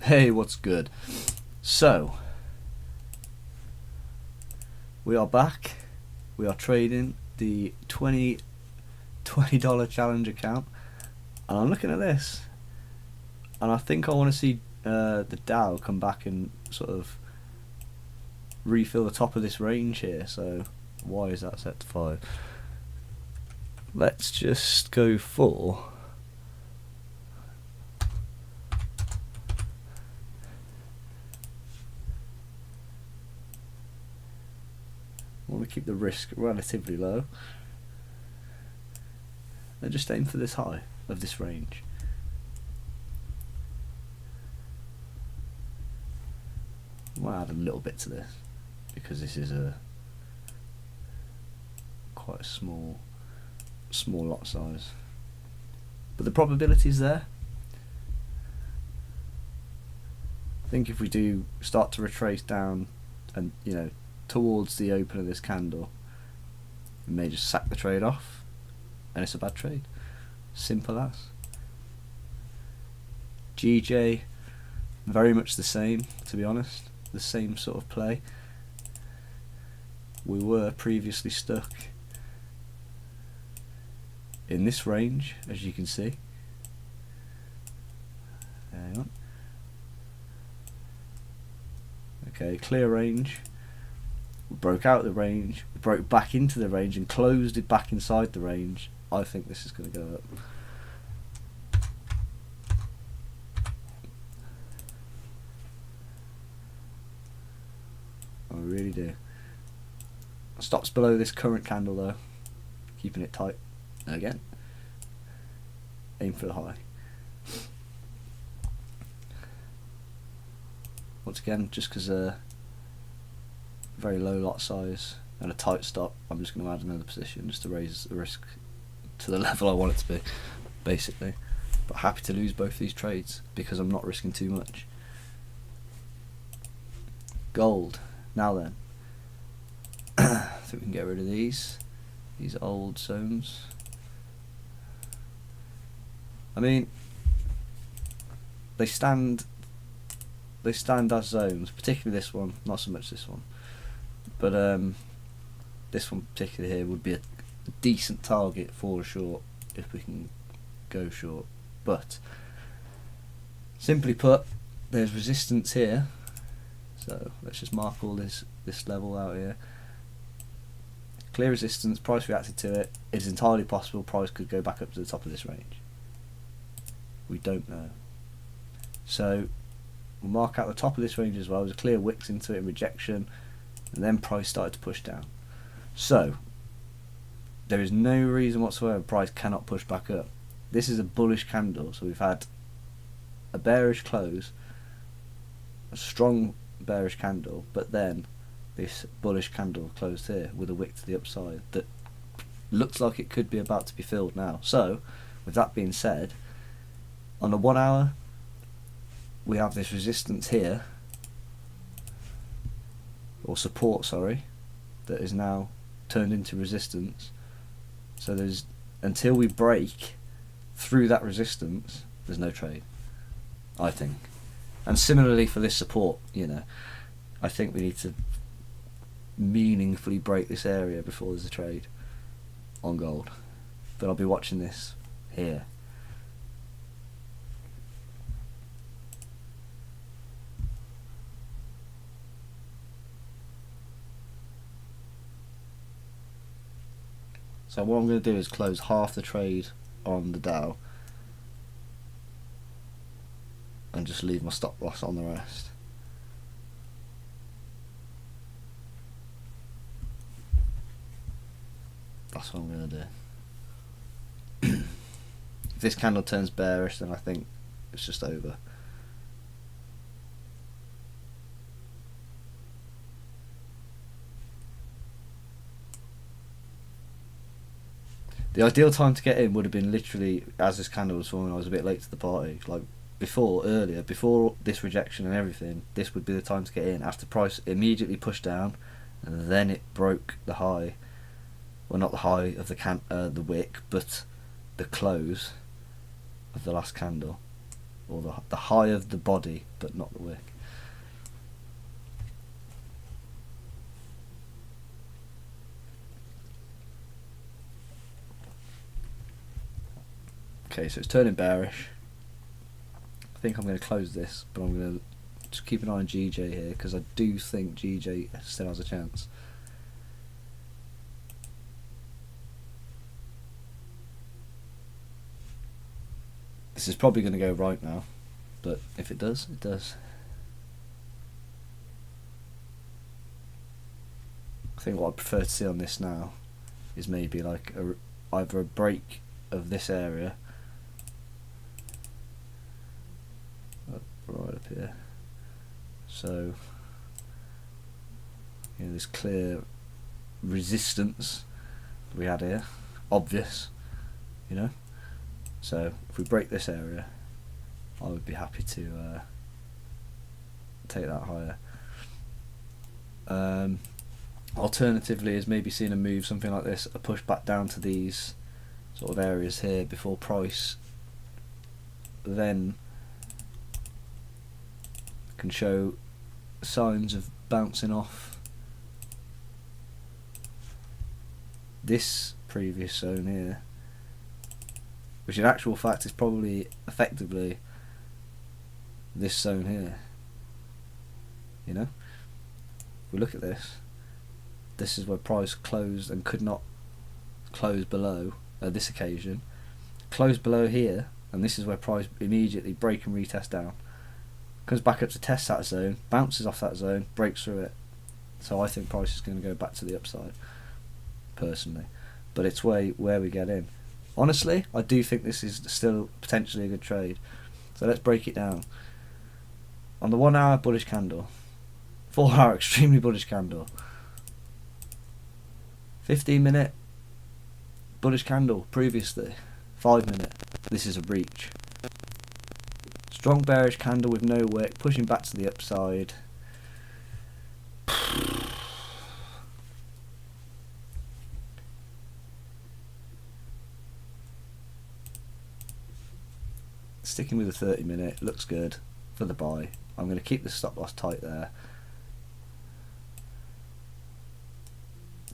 Hey, what's good? So, we are back. We are trading the $20 challenge account. And I'm looking at this. And I think I want to see the Dow come back and sort of refill the top of this range here. So, why is that set to 5? Let's just go for... I want to keep the risk relatively low. And just aim for this high of this range. I'll add a little bit to this because this is quite a small lot size, but the probability is there. I think if we do start to retrace down and towards the open of this candle, we may just sack the trade off and it's a bad trade. Simple as. GJ, very much the same, to be honest, the same sort of play. We were previously stuck in this range, as you can see. Hang on. Okay, clear range. We broke out the range, we broke back into the range and closed it back inside the range. I think this is going to go up. I really do. Stops below this current candle though, keeping it tight. Again, aim for the high. Once again, just because very low lot size and a tight stop, I'm just going to add another position just to raise the risk to the level I want it to be, basically. But happy to lose both these trades because I'm not risking too much. Gold. Now then, I think we can get rid of these old zones. I mean, they stand as zones, particularly this one, not so much this one, but this one particularly here would be a decent target for a short if we can go short. But simply put, there's resistance here, so let's just mark all this level out here. Clear resistance, price reacted to it. It's entirely possible price could go back up to the top of this range. We don't know. So we'll mark out the top of this range as well. There's a clear wicks into it and rejection, and then price started to push down. So there is no reason whatsoever price cannot push back up. This is a bullish candle, so we've had a bearish close, a strong bearish candle, but then this bullish candle closed here with a wick to the upside that looks like it could be about to be filled now. So with that being said, on the 1 hour we have this resistance here, or support, sorry, that is now turned into resistance. So there's, until we break through that resistance, there's no trade, I think. And similarly for this support, I think we need to meaningfully break this area before there's a trade on gold. But I'll be watching this here. So what I'm going to do is close half the trade on the Dow and just leave my stop loss on the rest. That's what I'm going to do. If this candle turns bearish, then I think it's just over. The ideal time to get in would have been literally as this candle was forming. I was a bit late to the party. Like before this rejection and everything, this would be the time to get in. After price immediately pushed down, and then it broke the high. Well, not the high of the wick, but the close of the last candle. or the high of the body, but not the wick. Okay, so it's turning bearish. I think I'm going to close this, but I'm going to just keep an eye on GJ here, because I do think GJ still has a chance. This is probably going to go right now, but if it does, it does. I think what I prefer to see on this now is maybe like either a break of this area, right up here, so you know, this clear resistance we had here, obvious, you know. So if we break this area, I would be happy to take that higher. Alternatively, is maybe seeing a move, something like this, a push back down to these sort of areas here before price then can show signs of bouncing off this previous zone here, which in actual fact is probably effectively this zone here. You know, if we look at this, this is where price closed and could not close below at this occasion, closed below here, and this is where price immediately break and retest down, comes back up to test that zone, bounces off that zone, breaks through it. So I think price is going to go back to the upside personally, but it's where we get in. Honestly, I do think this is still potentially a good trade. So let's break it down. On the 1 hour bullish candle, 4 hour extremely bullish candle, 15 minute bullish candle previously, 5 minute, this is a breach. Strong bearish candle with no wick, pushing back to the upside. Sticking with the 30 minute, looks good for the buy. I'm going to keep the stop loss tight there.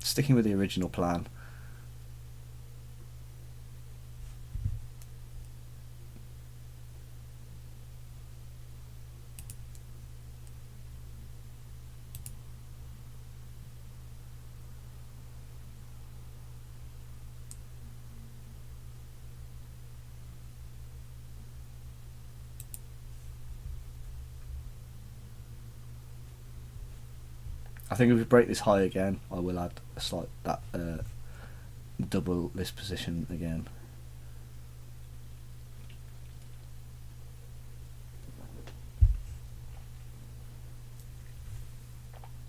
Sticking with the original plan. I think if we break this high again, I will add a slight double this position again.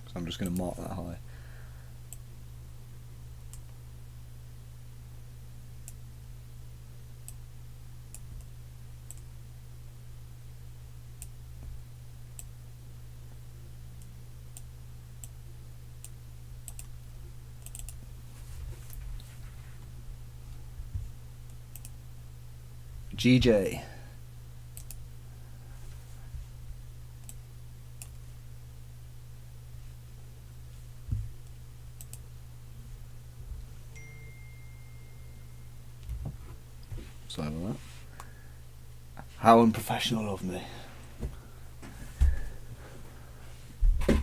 So I'm just going to mark that high. GJ. Sorry about that. How unprofessional of me. I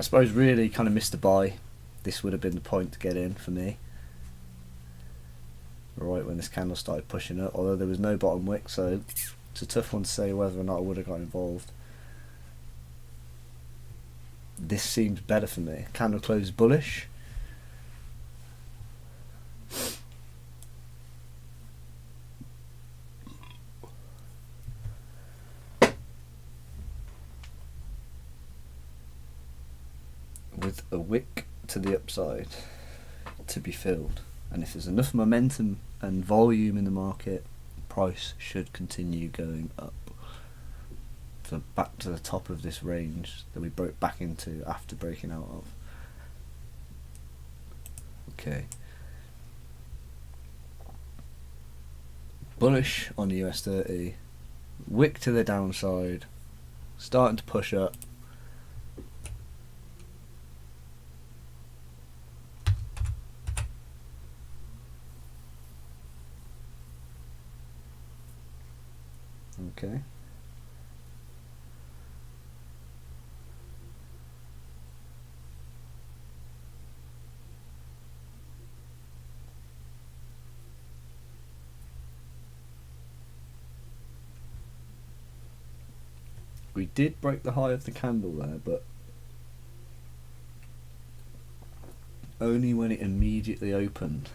suppose really kind of missed the buy. This would have been the point to get in for me. Right when this candle started pushing up, although there was no bottom wick, so it's a tough one to say whether or not I would have got involved. This seems better for me. Candle closed bullish. With a wick to the upside to be filled. And if there's enough momentum and volume in the market, price should continue going up. So back to the top of this range that we broke back into after breaking out of. Okay. Bullish on the US 30. Wick to the downside. Starting to push up. Okay. We did break the high of the candle there, but only when it immediately opened.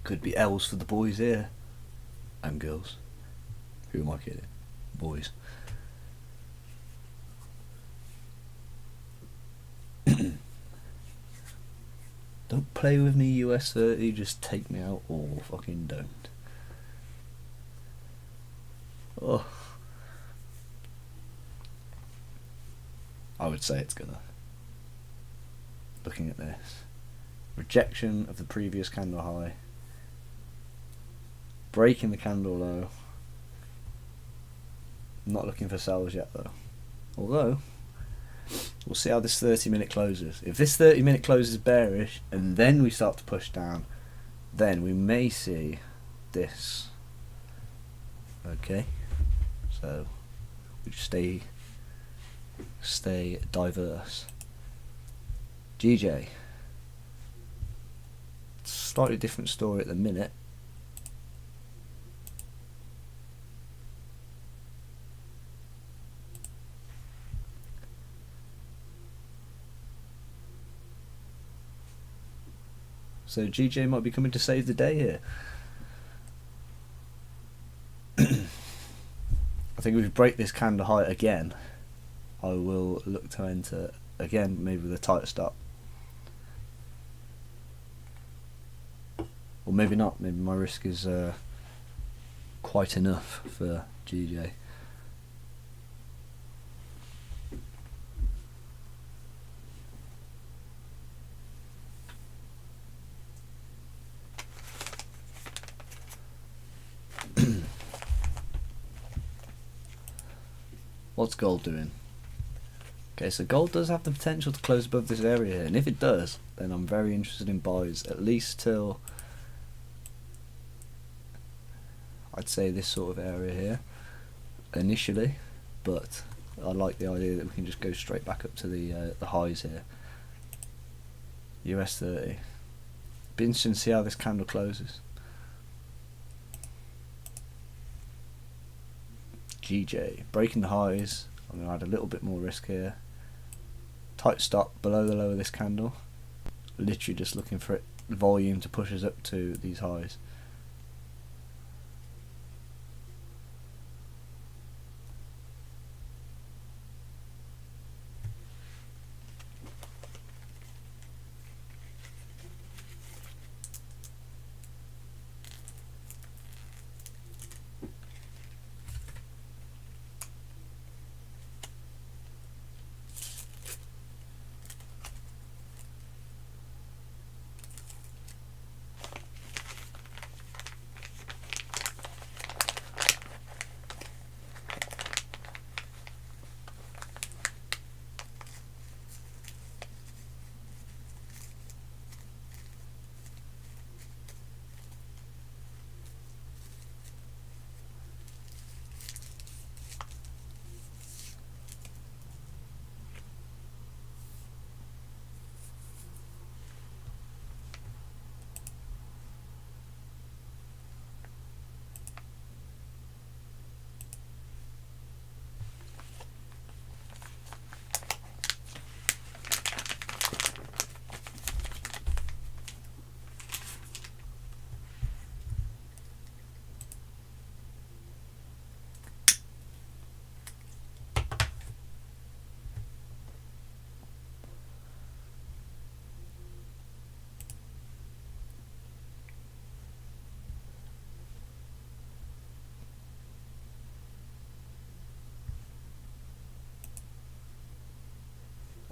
Could be L's for the boys here. And girls. Who am I kidding? Boys. Don't play with me, US 30, just take me out or fucking don't. Oh. I would say it's gonna. Looking at this. Rejection of the previous candle high. Breaking the candle low. Not looking for sells yet though. Although, we'll see how this 30-minute closes. If this 30-minute closes bearish and then we start to push down, then we may see this. Okay, so we just stay diverse. GJ, slightly different story at the minute. So GJ might be coming to save the day here. I think if we break this candle high again, I will look to enter again, maybe with a tighter stop. Or maybe not, maybe my risk is quite enough for GJ. What's gold doing? Okay, so gold does have the potential to close above this area here, and if it does, then I'm very interested in buys, at least till I'd say this sort of area here initially, but I like the idea that we can just go straight back up to the highs here. US 30. Be interesting to see how this candle closes. GJ breaking the highs. I'm going to add a little bit more risk here. Tight stop below the low of this candle. Literally just looking for it, volume to push us up to these highs.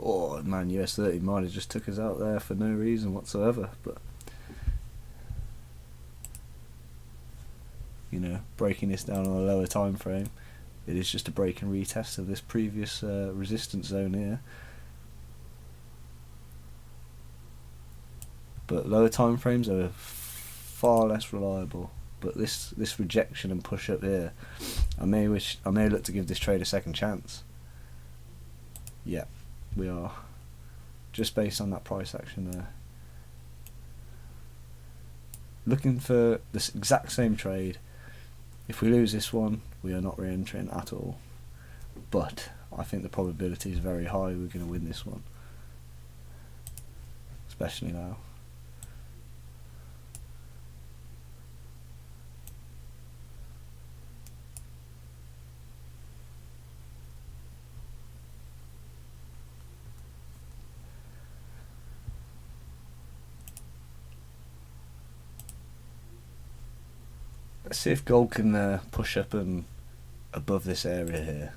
Oh man, US30 might have just took us out there for no reason whatsoever, but you know, breaking this down on a lower time frame, it is just a break and retest of this previous resistance zone here. But lower time frames are far less reliable. But this rejection and push up here, I may look to give this trade a second chance. Yeah, we are, just based on that price action there. Looking for this exact same trade. If we lose this one, we are not re-entering at all. But I think the probability is very high we're going to win this one, especially now. Let's see if gold can push up and above this area here.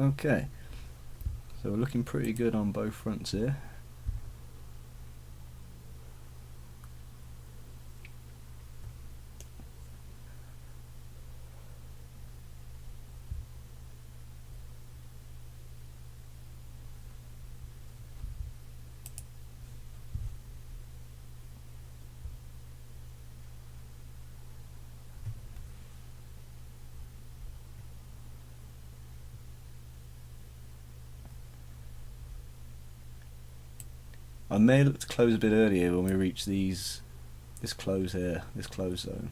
Okay, so we're looking pretty good on both fronts here. I may look to close a bit earlier when we reach this close here, this close zone.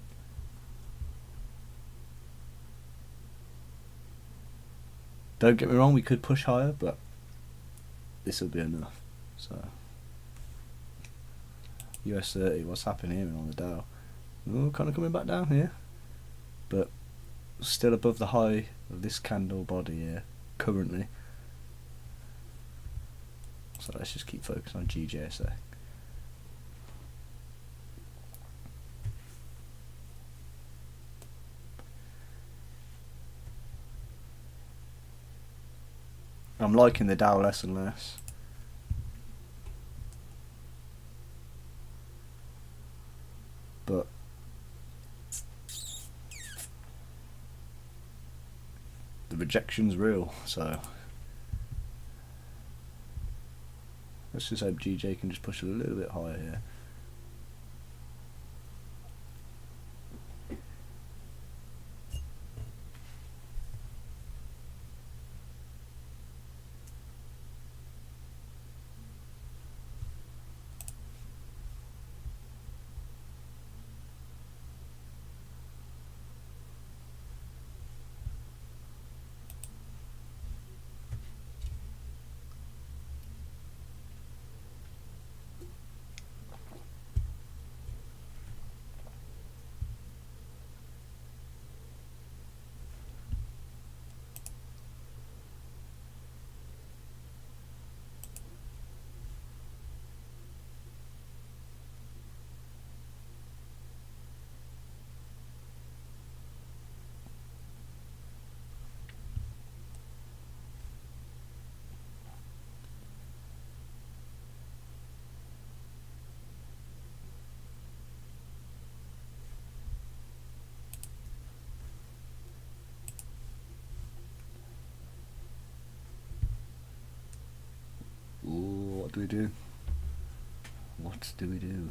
Don't get me wrong, we could push higher, but this will be enough. So US 30. What's happening here on the Dow? Oh, kind of coming back down here, but still above the high of this candle body here currently. So let's just keep focusing on GJSA. I'm liking the Dow less and less. But the rejection's real, so let's just hope GJ can just push a little bit higher here. Ooh, what do we do? What do we do?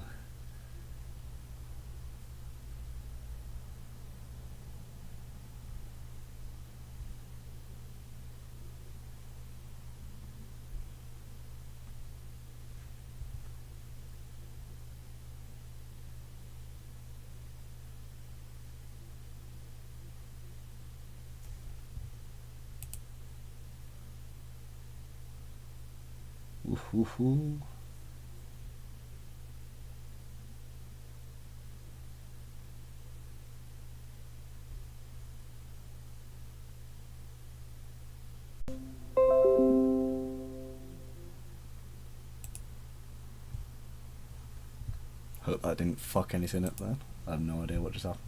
Oof, oof, oof. Hope that didn't fuck anything up then. I have no idea what just happened.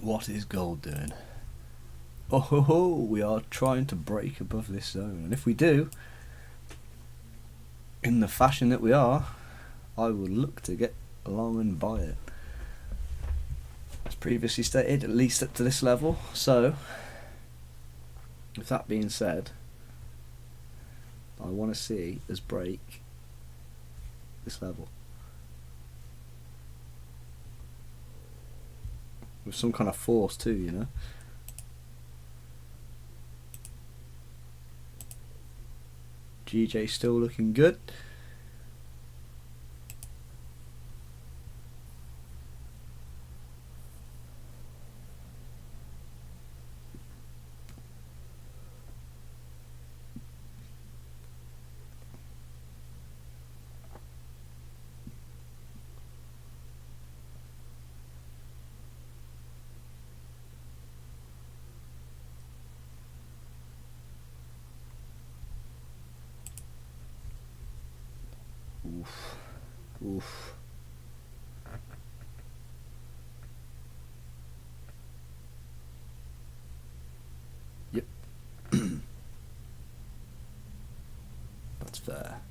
What is gold doing? Oh ho ho, we are trying to break above this zone, and if we do, in the fashion that we are, I will look to get along and buy it. As previously stated, at least up to this level. So, with that being said, I want to see us break this level with some kind of force too, you know. GJ still looking good. Oof. Oof. Yep. That's fair.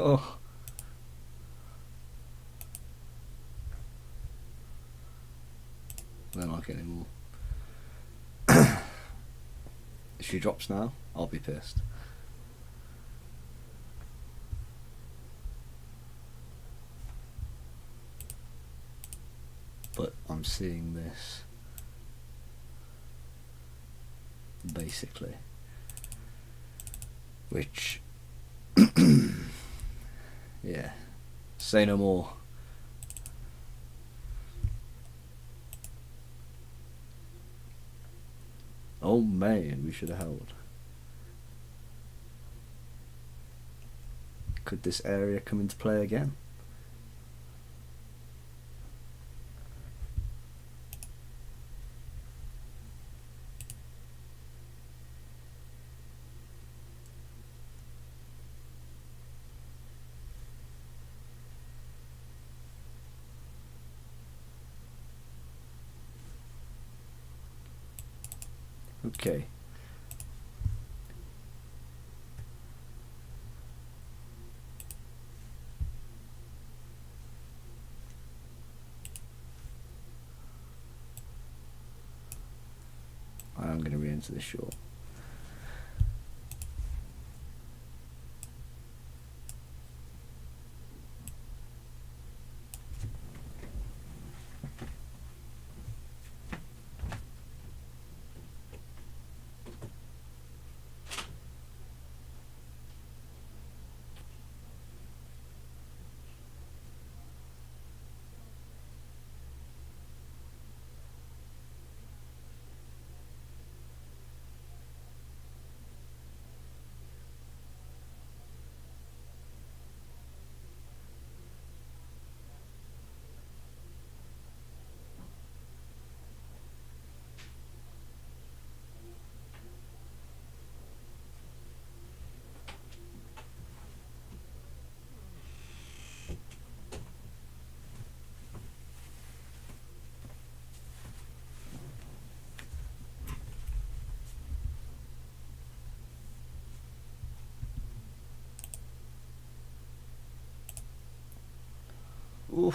Oh. I don't like it anymore. If she drops now, I'll be pissed. But I'm seeing this basically, which yeah, say no more. Oh man, we should have held. Could this area come into play again? Okay. I'm going to re-enter this short.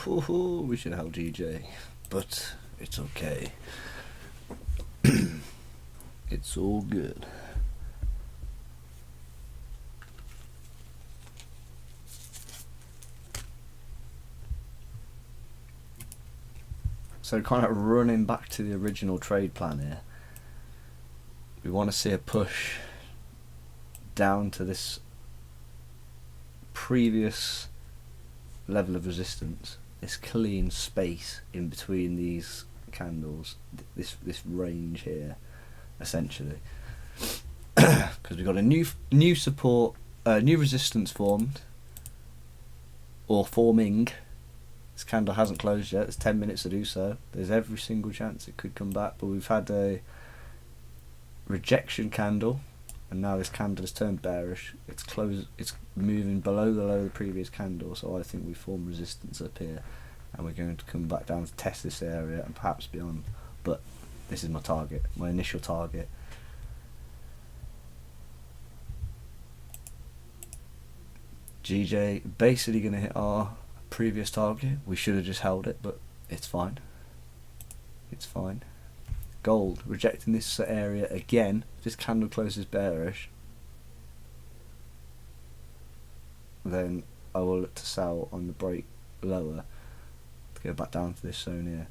Ooh, we should have held GJ, but it's okay. It's all good. So kind of running back to the original trade plan here, we want to see a push down to this previous level of resistance, this clean space in between these candles, this range here, essentially, because we've got a new support, new resistance formed, or forming. This candle hasn't closed yet. It's 10 minutes to do so. There's every single chance it could come back, but we've had a rejection candle, and now this candle has turned bearish. It's closed. It's moving below the low of the previous candle, so I think we form resistance up here, and we're going to come back down to test this area and perhaps beyond. But this is my target, my initial target. GJ basically going to hit our previous target. We should have just held it, but it's fine. It's fine. Gold rejecting this area again. If this candle closes bearish, then I will look to sell on the break lower to go back down to this zone here.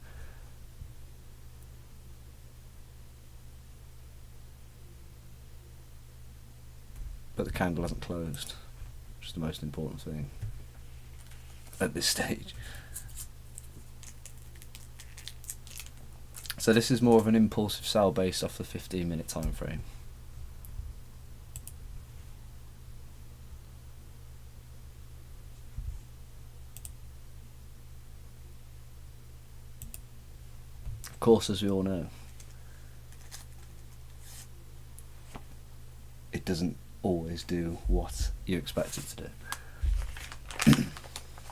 But the candle hasn't closed, which is the most important thing at this stage. So this is more of an impulsive sell based off the 15-minute time frame. Of course, as we all know, it doesn't always do what you expect it to do.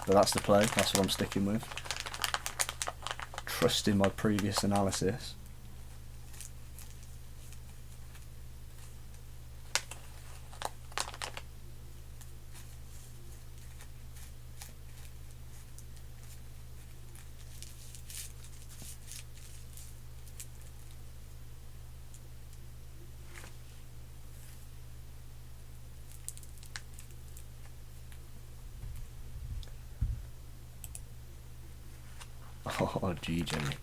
But that's the play, that's what I'm sticking with. Trusting my previous analysis. Oh, GG.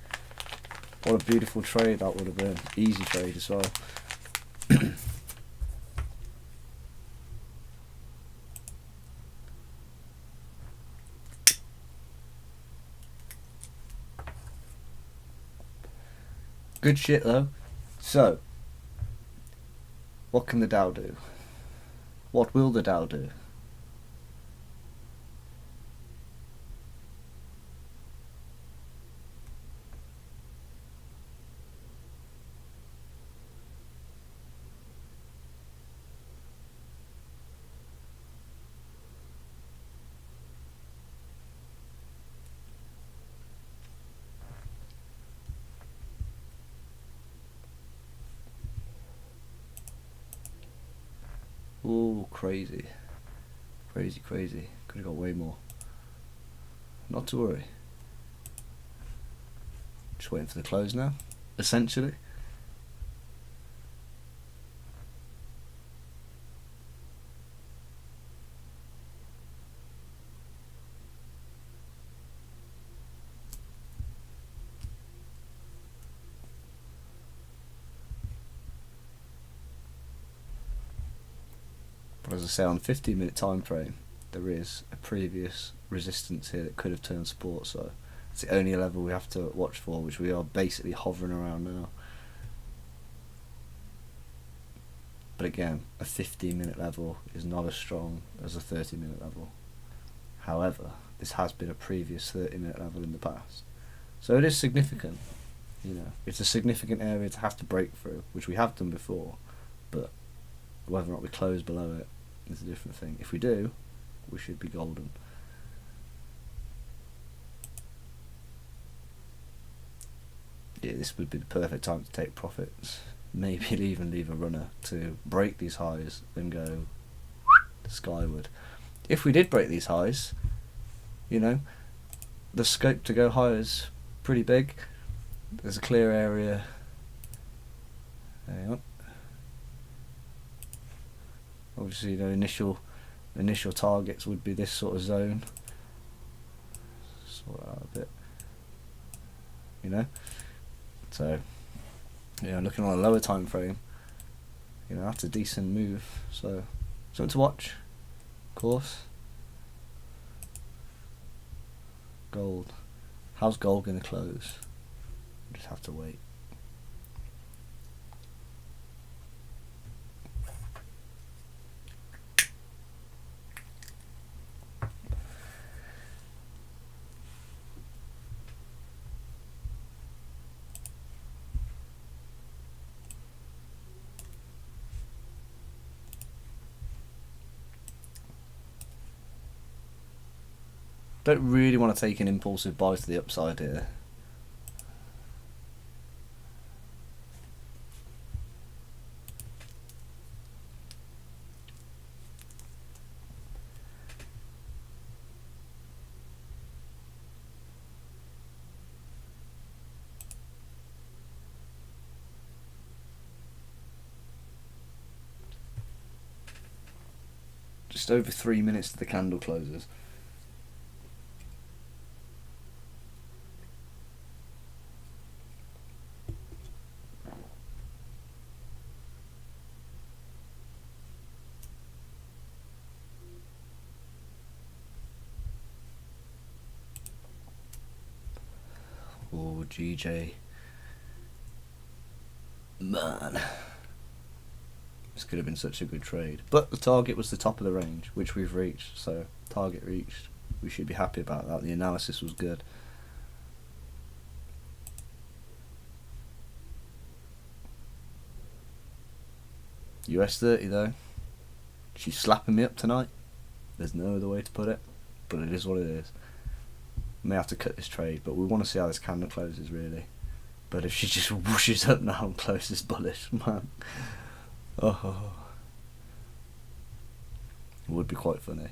What a beautiful trade that would have been. Easy trade as well. Good shit though. So, what can the Dow do? What will the Dow do? Ooh, crazy. Crazy, crazy. Could have got way more. Not to worry. Just waiting for the close now, essentially. But as I say, on a 15-minute time frame, there is a previous resistance here that could have turned support, so it's the only level we have to watch for, which we are basically hovering around now. But again, a 15-minute level is not as strong as a 30-minute level. However, this has been a previous 30-minute level in the past, so it is significant. You know, it's a significant area to have to break through, which we have done before, but whether or not we close below it is a different thing. If we do, we should be golden. Yeah, this would be the perfect time to take profits. Maybe even leave a runner to break these highs and go skyward. If we did break these highs, you know, the scope to go higher is pretty big. There's a clear area. Hang on. Obviously, you know, initial targets would be this sort of zone. Sort out a bit, you know. So, yeah, looking on a lower time frame, you know, that's a decent move. So, something to watch, of course. Gold. How's gold going to close? We'll just have to wait. Don't really want to take an impulsive buy to the upside here. Just over 3 minutes to the candle closes. Oh, GJ. Man. This could have been such a good trade. But the target was the top of the range, which we've reached. So, target reached. We should be happy about that. The analysis was good. US 30 though. She's slapping me up tonight. There's no other way to put it. But it is what it is. May have to cut this trade, but we want to see how this candle closes really. But if she just whooshes up now and closes bullish, man, oh, it would be quite funny.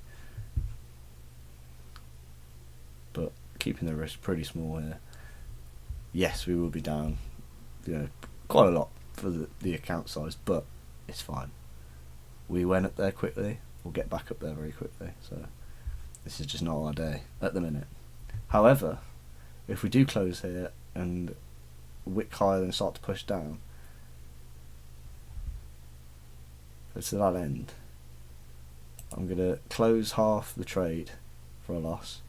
But keeping the risk pretty small here. Yes, we will be down, you know, quite a lot for the account size, but it's fine. We went up there quickly. We'll get back up there very quickly. So this is just not our day at the minute. However, if we do close here and wick higher and start to push down, to that end, I'm going to close half the trade for a loss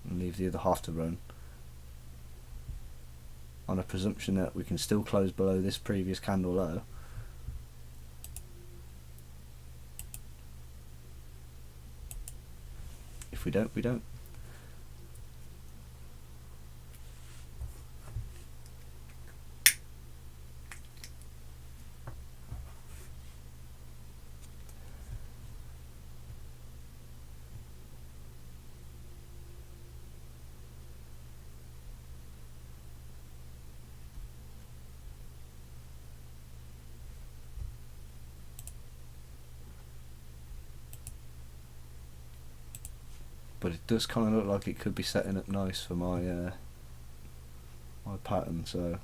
and leave the other half to run, on a presumption that we can still close below this previous candle low. If we don't, we don't. But it does kind of look like it could be setting up nice for my my pattern, so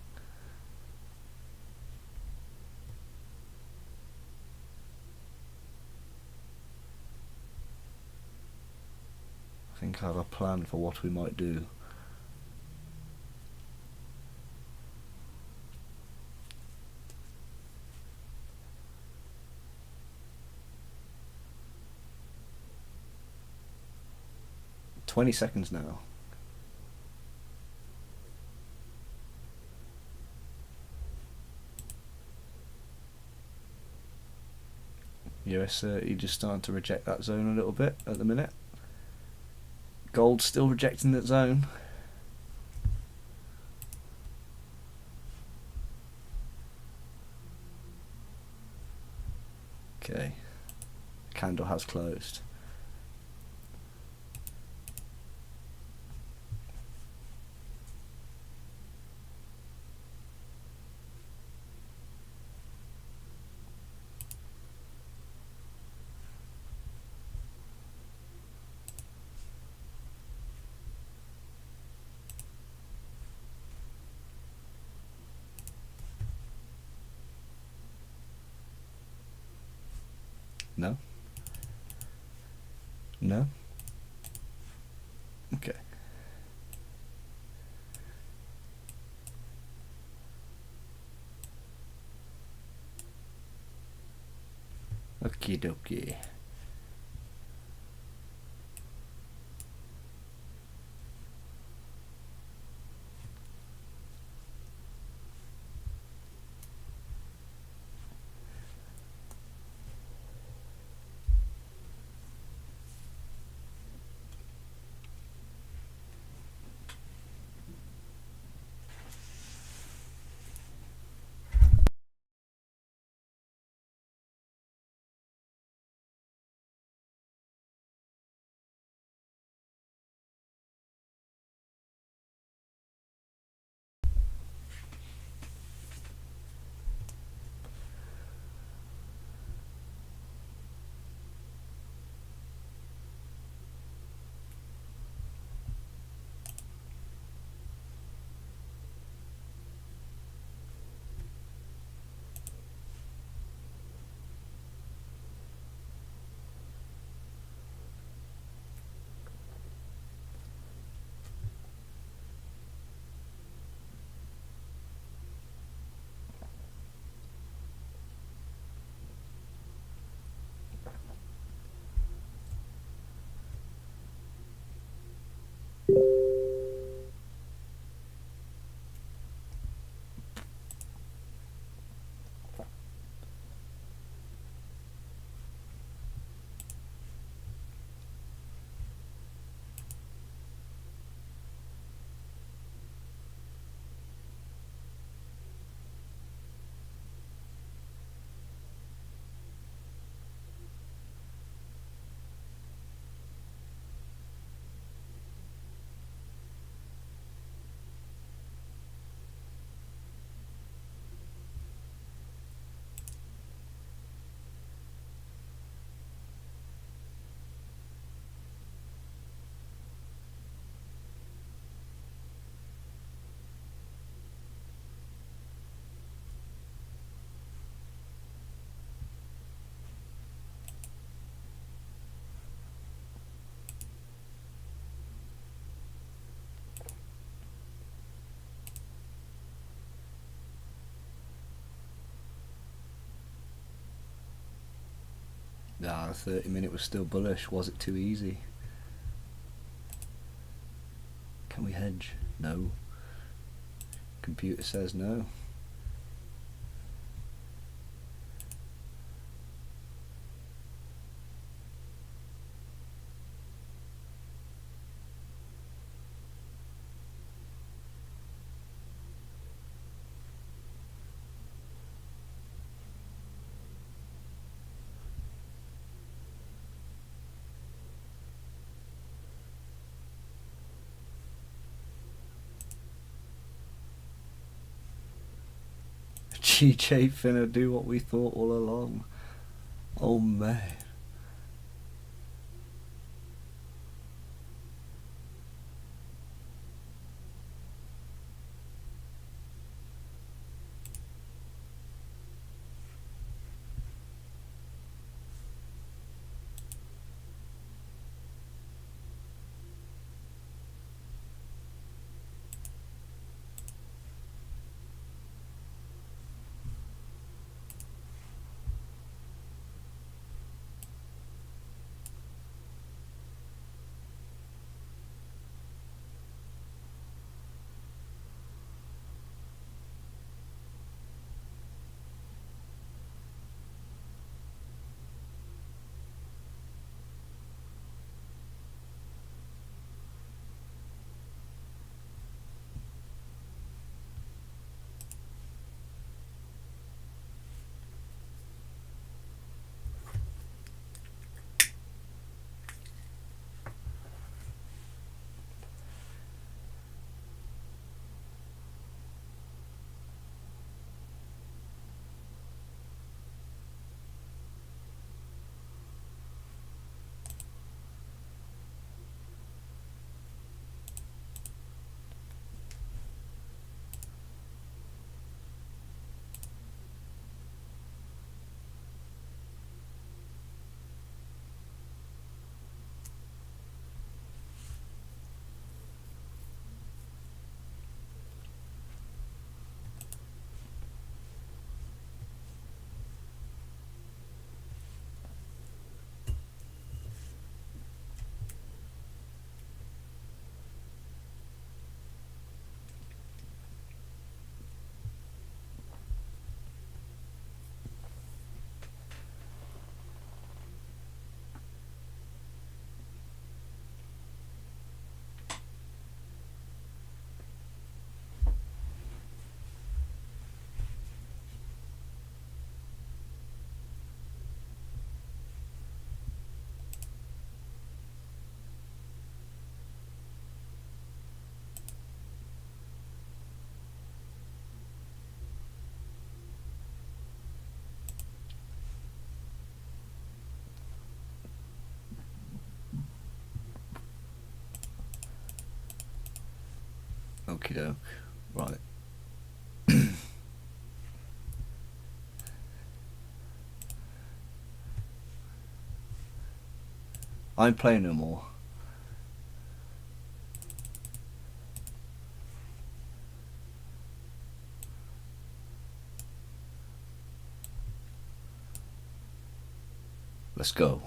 I think I have a plan for what we might do. "20 seconds now." US30 just starting to reject that zone a little bit at the minute. Gold still rejecting that zone. Okay, candle has closed. No? No? Okay. Okie dokie. The 30-minute was still bullish. Was it too easy? Can we hedge? No. Computer says no. GJ finna do what we thought all along. Oh man. Okie doke. Right. I'm playing no more. Let's go.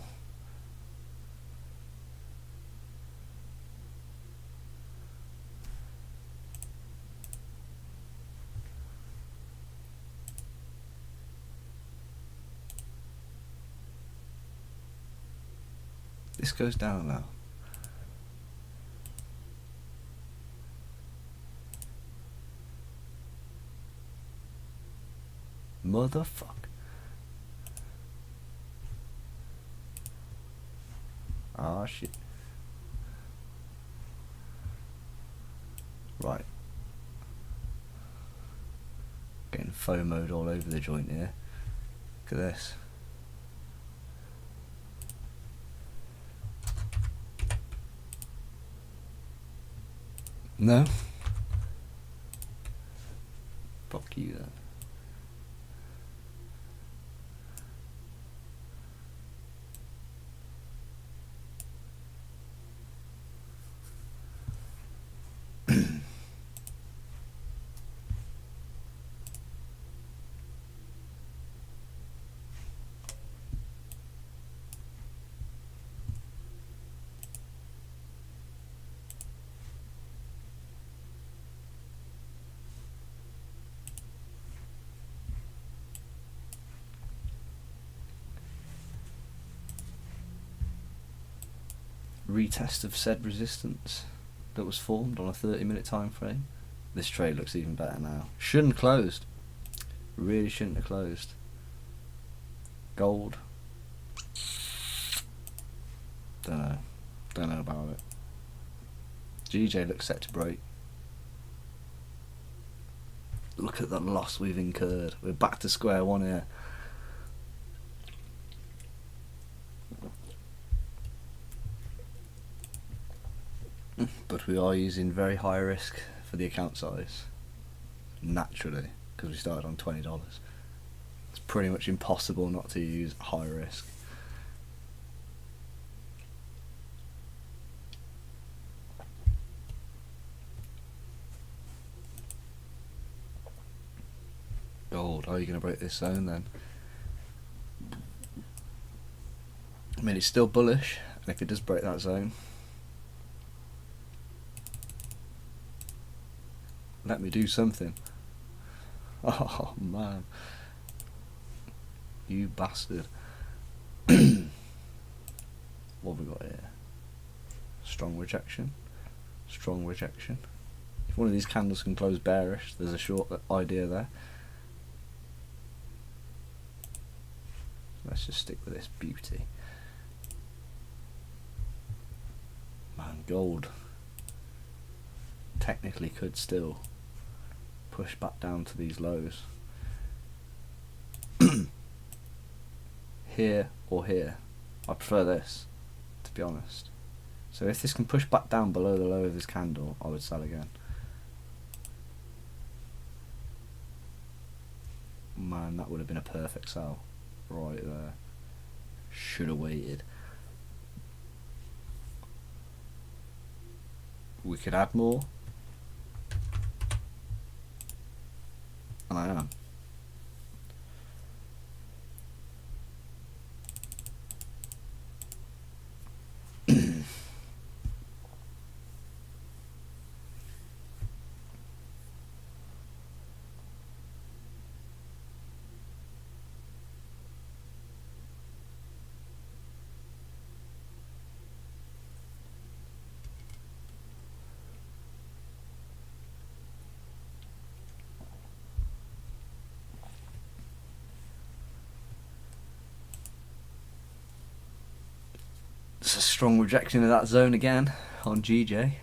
This goes down now. Motherfuck. Ah, shit. Right. Getting FOMO'd all over the joint here. Look at this. No? Fuck you then. retest of said resistance that was formed on a 30-minute time frame. This trade looks even better now. Shouldn't have closed. Really shouldn't have closed. Gold. Don't know about it. GJ looks set to break. Look at the loss we've incurred. We're back to square one here. But we are using very high risk for the account size. Naturally, because we started on $20. It's pretty much impossible not to use high risk. Gold, are you going to break this zone then? I mean, it's still bullish, and if it does break that zone, let me do something. Oh man, you bastard. What have we got here? Strong rejection. Strong rejection. If one of these candles can close bearish, there's a short idea there. Let's just stick with this beauty. Man, gold technically could still push back down to these lows. Here or here. I prefer this, to be honest. So if this can push back down below the low of this candle, I would sell again. Man, that would have been a perfect sell right there. Should have waited. We could add more. And I am. It's a strong rejection of that zone again on GJ.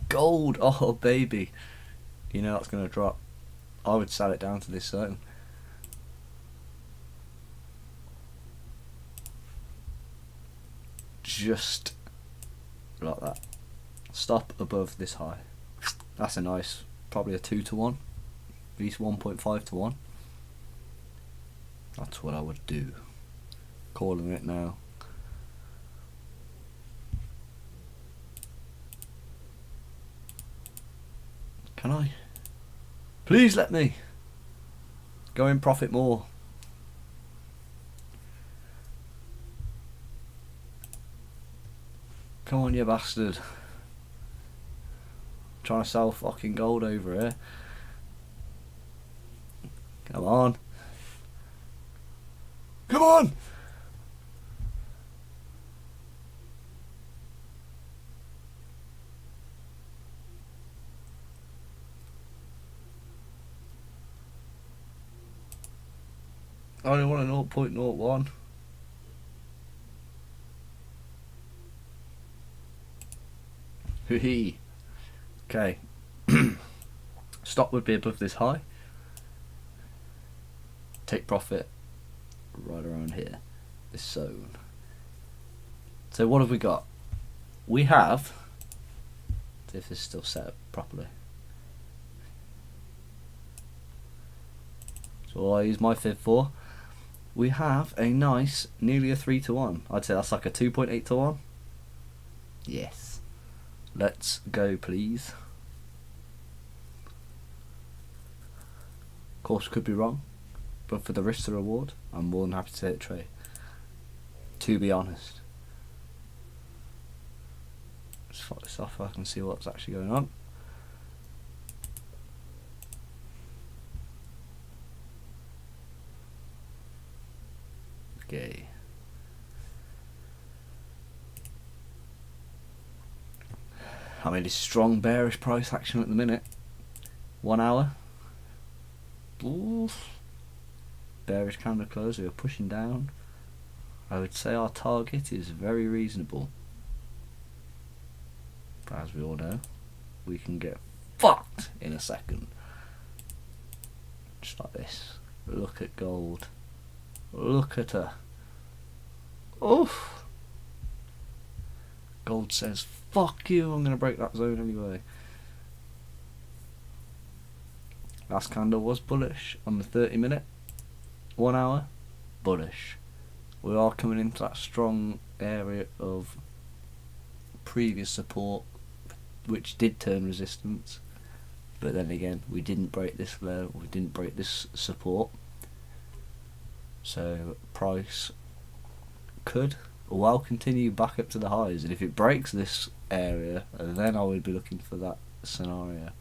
Gold, oh baby. You know that's going to drop. I would sell it down to this zone. Just like that. Stop above this high. That's a nice, probably a 2 to 1. At least 1.5 to 1. That's what I would do. Calling it now. Can I? Please let me. Go in profit more. Come on, you bastard. Trying to sell fucking gold over here. Come on. Come on! I only want a 0.01. Hee. Okay. Stop would be above this high. Take profit right around here. This zone. So what have we got? We have, see if this is still set up properly. So I use my fib for. We have a nice, nearly a 3 to 1. I'd say that's like a 2.8 to 1. Yes. Let's go, please. Of course, could be wrong, but for the risk to reward, I'm more than happy to take a trade. To be honest. Let's fuck this off so I can see what's actually going on. Okay. I mean, it's strong bearish price action at the minute. 1 hour. Oof. Bearish candle close, we are pushing down. I would say our target is very reasonable. But as we all know, we can get fucked in a second. Just like this. Look at gold. Look at her. Oof. Gold says, fuck you, I'm going to break that zone anyway. Last candle was bullish on the 30 minute. 1 hour, bullish. We are coming into that strong area of previous support, which did turn resistance. But then again, we didn't break this low, we didn't break this support. So price could well continue back up to the highs, and if it breaks this area, then I would be looking for that scenario.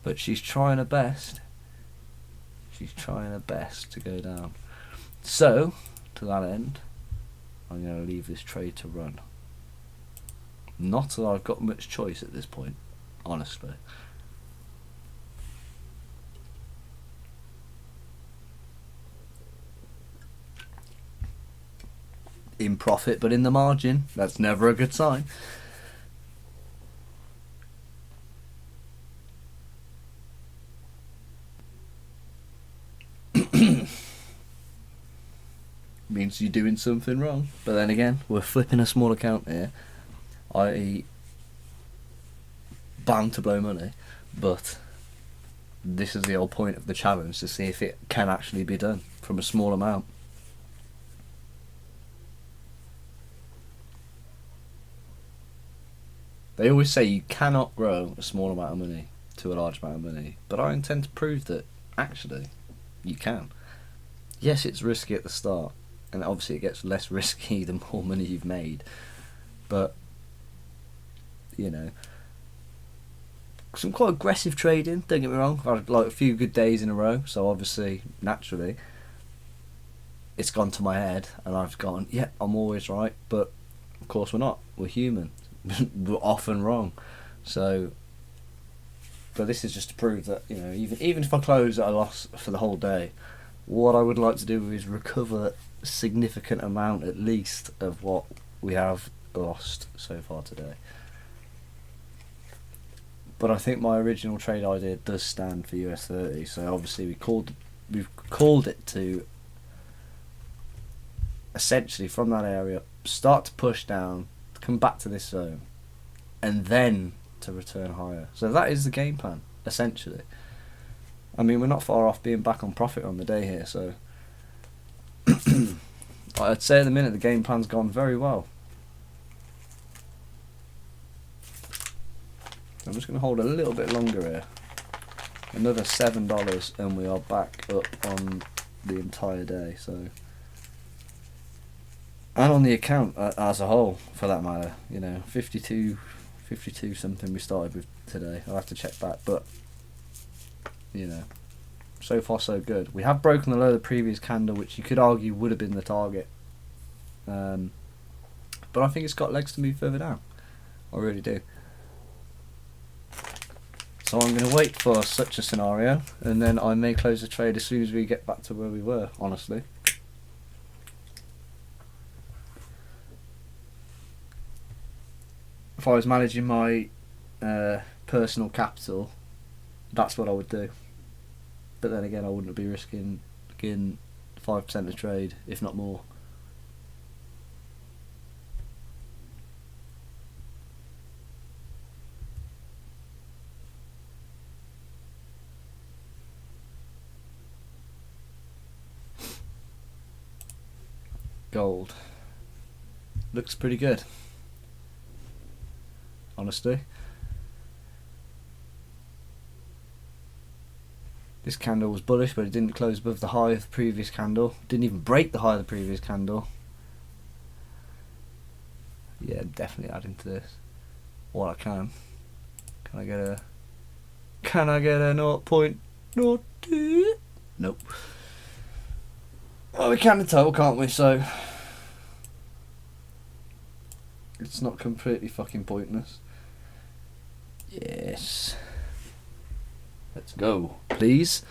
But she's trying her best. She's trying her best to go down. So, to that end, I'm going to leave this trade to run. Not that I've got much choice at this point, honestly. In profit, but in the margin. That's never a good sign. Means you're doing something wrong. But then again, we're flipping a small account here, i.e. bound to blow money, but this is the whole point of the challenge, to see if it can actually be done from a small amount. They always say you cannot grow a small amount of money to a large amount of money, but I intend to prove that actually you can. Yes, it's risky at the start, and obviously it gets less risky the more money you've made, but you know, some quite aggressive trading, don't get me wrong. I've had like a few good days in a row, so obviously naturally it's gone to my head and I've gone, yeah, I'm always right, but of course we're not, we're human. We're often wrong. So, but this is just to prove that, you know, even if I close at a loss for the whole day, what I would like to do is recover a significant amount at least of what we have lost so far today. But I think my original trade idea does stand for US 30, so obviously we've called it to essentially from that area start to push down, come back to this zone, and then to return higher. So that is the game plan, essentially. I mean, we're not far off being back on profit on the day here, so I'd say at the minute the game plan's gone very well. I'm just going to hold a little bit longer here. Another $7 and we are back up on the entire day, so, and on the account as a whole, for that matter. You know, 52 something we started with today. I'll have to check back, but you know, so far so good. We have broken the low of the previous candle, which you could argue would have been the target, but I think it's got legs to move further down. I really do. So I'm going to wait for such a scenario, and then I may close the trade as soon as we get back to where we were, honestly. If I was managing my personal capital, that's what I would do. But then again, I wouldn't be risking 5% of trade, if not more. Gold looks pretty good, honestly. This candle was bullish, but it didn't close above the high of the previous candle. Didn't even break the high of the previous candle. Yeah, definitely adding to this what I can. Can I get a 0.02? Nope. Well, we can in total, can't we? So it's not completely fucking pointless. Yes. Let's go, please.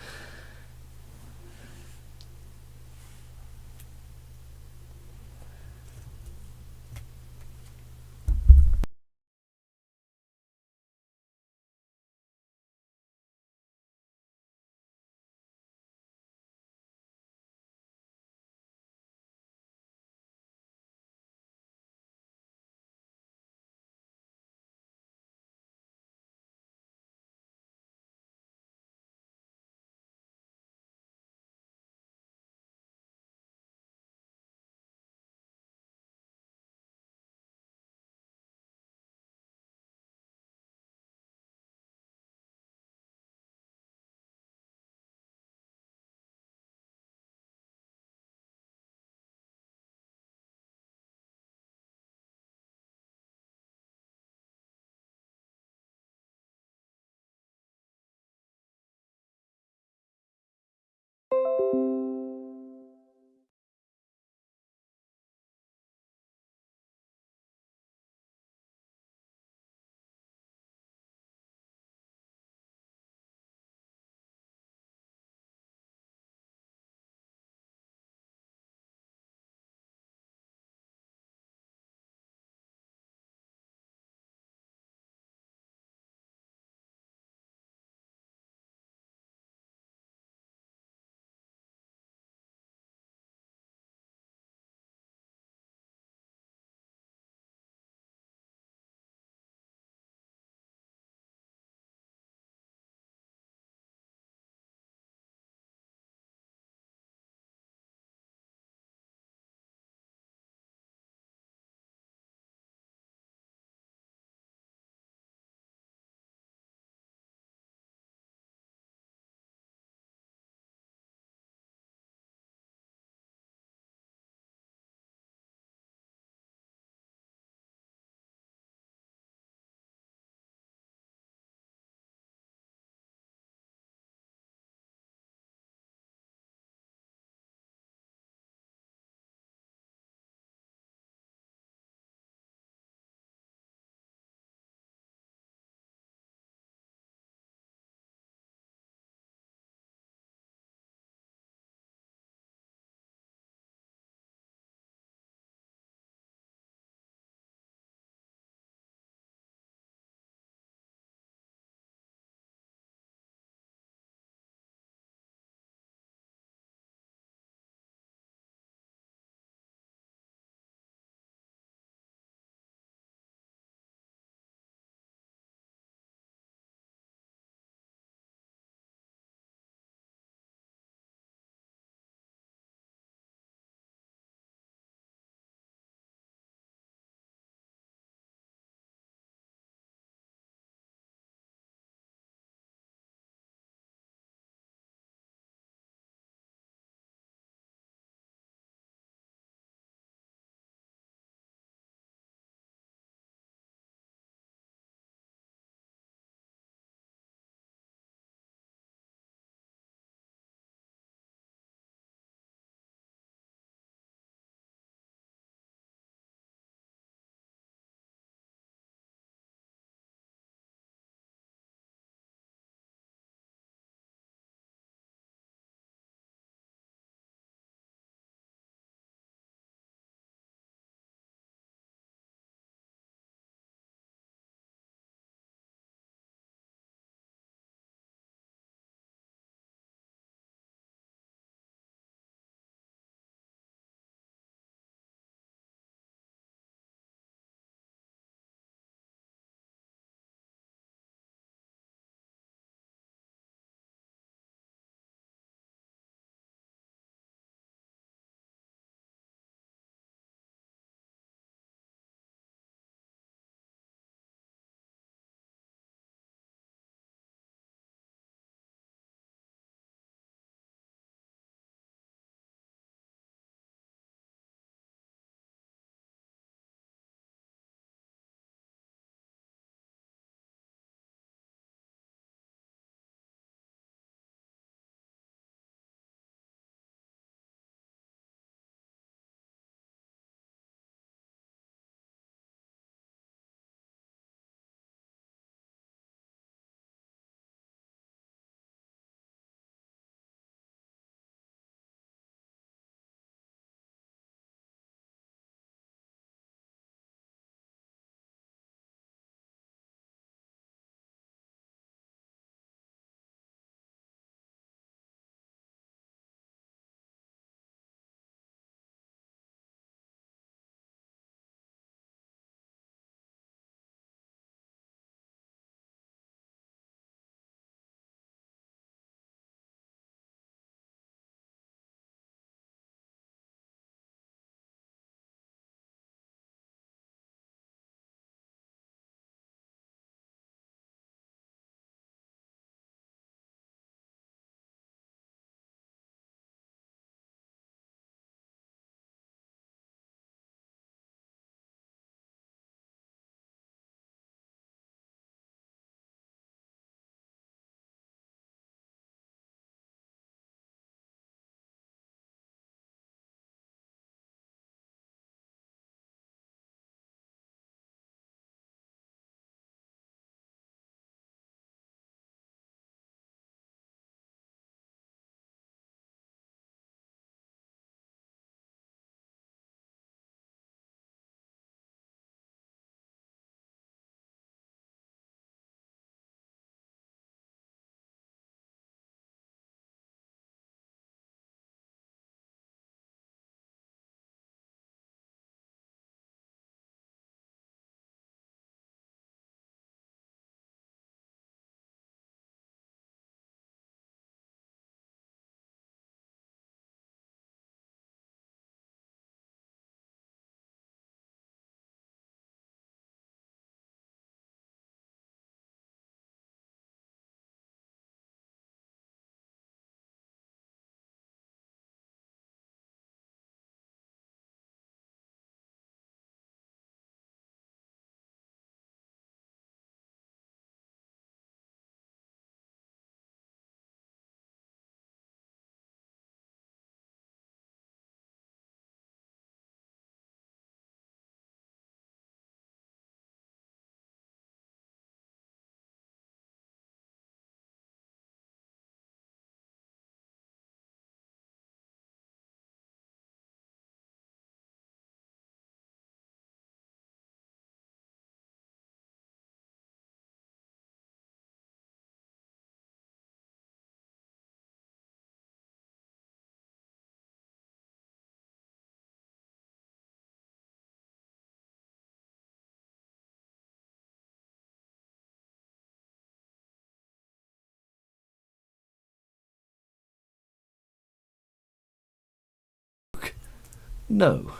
No.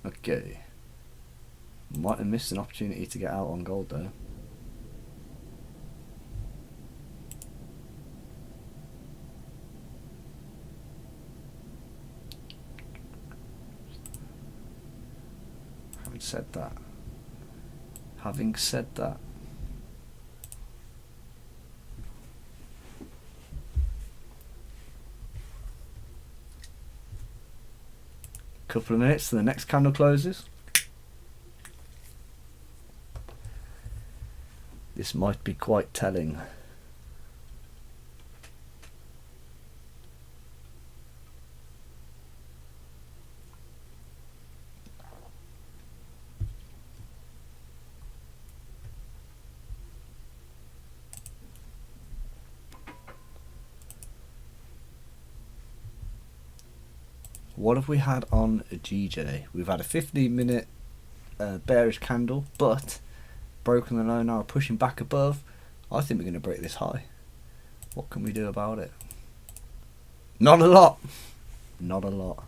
Okay. Might have missed an opportunity to get out on gold though. Having said that, couple of minutes till the next candle closes. This might be quite telling. What have we had on a GJ? We've had a 15-minute bearish candle, but broken the low now, pushing back above. I think we're going to break this high. What can we do about it? Not a lot. Not a lot.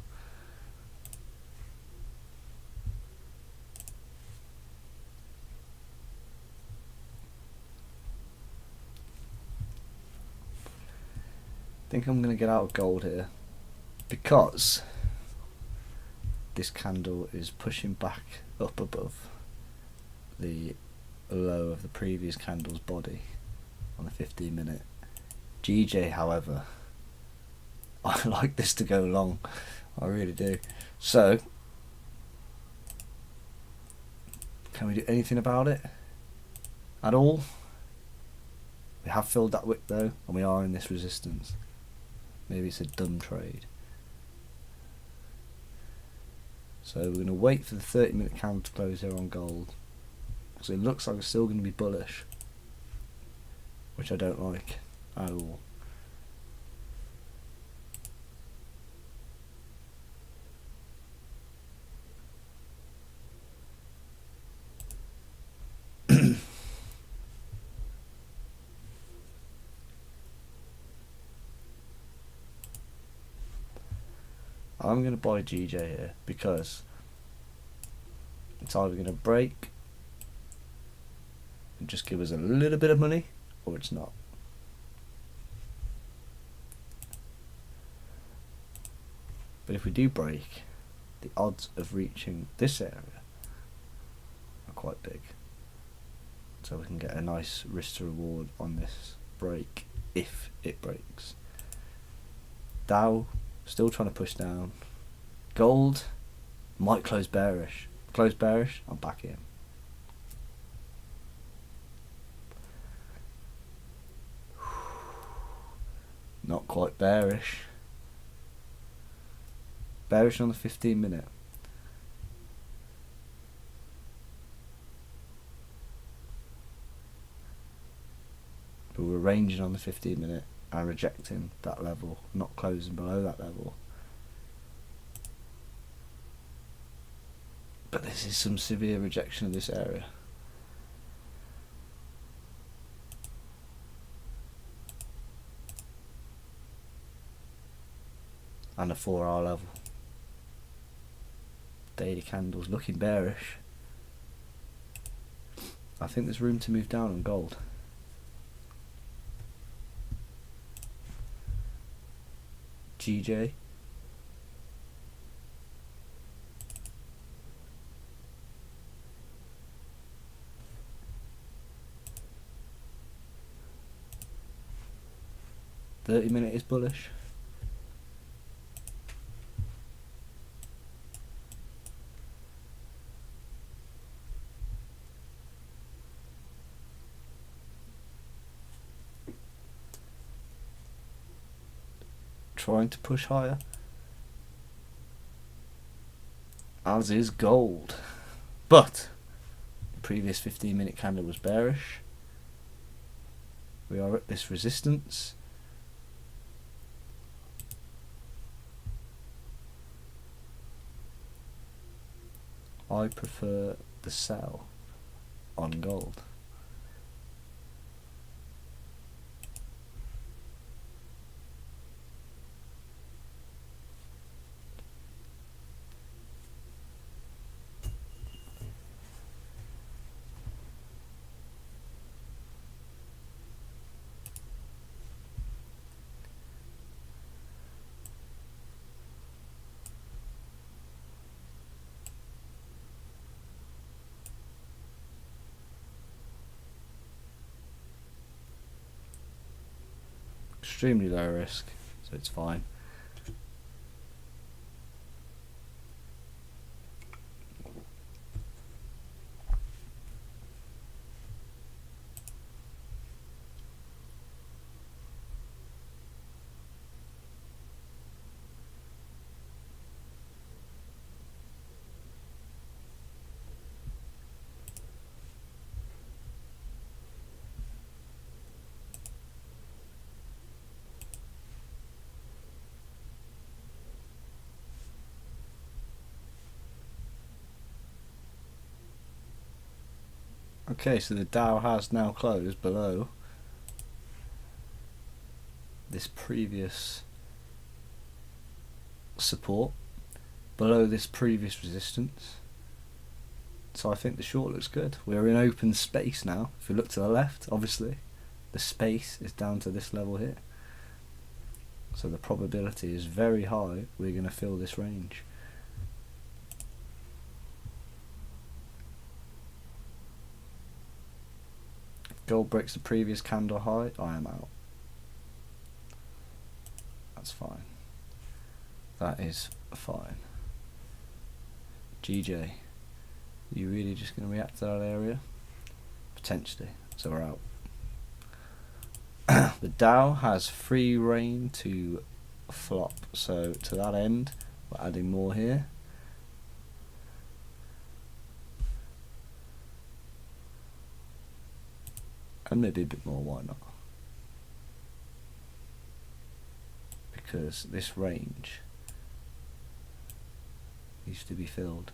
I think I'm going to get out of gold here because this candle is pushing back up above the low of the previous candle's body on the 15-minute. GJ, however, I like this to go long. I really do. So, can we do anything about it at all? We have filled that wick though, and we are in this resistance. Maybe it's a dumb trade. So we're going to wait for the 30-minute candle to close here on gold, because it looks like it's still going to be bullish, which I don't like at all. I'm going to buy GJ here because it's either going to break and just give us a little bit of money, or it's not. But if we do break, the odds of reaching this area are quite big. So we can get a nice risk to reward on this break if it breaks. Dow still trying to push down. Gold might close bearish. Close bearish, I'm back in. Not quite bearish. Bearish on the 15-minute. But we're ranging on the 15-minute and rejecting that level, not closing below that level. But this is some severe rejection of this area. And a 4-hour level. Daily candles looking bearish. I think there's room to move down on gold. GJ. $30-minute is bullish. Trying to push higher, as is gold, but the previous 15-minute candle was bearish. We are at this resistance. I prefer the sell on gold. extremely low risk, so it's fine. Okay, so the Dow has now closed below this previous support, below this previous resistance. So I think the short looks good. We're in open space now. If you look to the left, obviously, the space is down to this level here. So the probability is very high we're going to fill this range. Gold breaks the previous candle high, I am out. That's fine. That is fine. GJ, you really just going to react to that area? Potentially. So we're out. The Dow has free reign to flop. So to that end, we're adding more here. And maybe a bit more, why not? Because this range needs to be filled.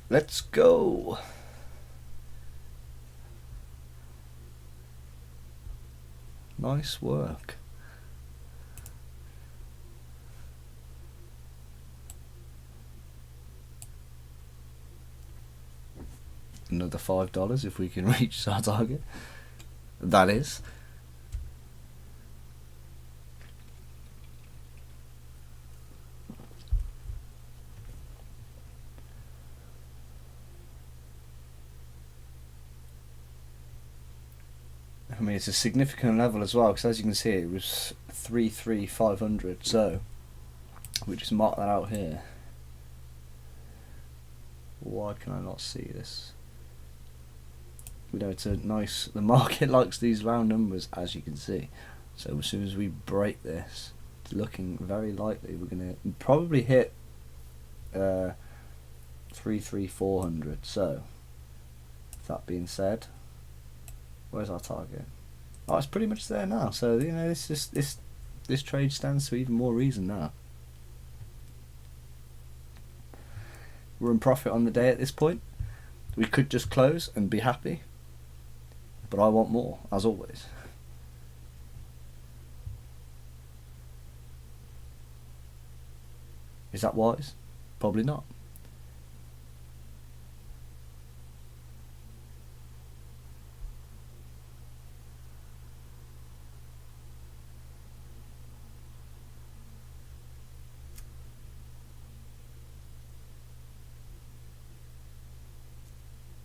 Let's go. Nice work. Another $5 if we can reach our target. That is. I mean, it's a significant level as well, because as you can see, it was 33500. So we just mark that out here. Why can I not see this? You know, it's a nice. The market likes these round numbers, as you can see. So as soon as we break this, it's looking very likely we're gonna probably hit 33400. So, that being said, where's our target? Oh, it's pretty much there now. So you know, this trade stands to even more reason now. We're in profit on the day at this point. We could just close and be happy, but I want more, as always. Is that wise? Probably not.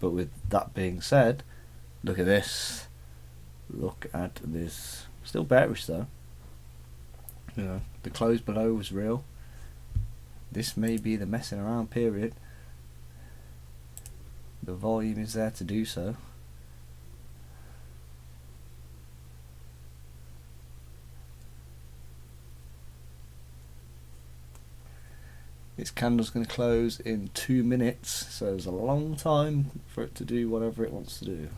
But with that being said, look at this. Look at this. Still bearish though. You know, the close below was real. This may be the messing around period. The volume is there to do so. This candle's going to close in 2 minutes, so there's a long time for it to do whatever it wants to do.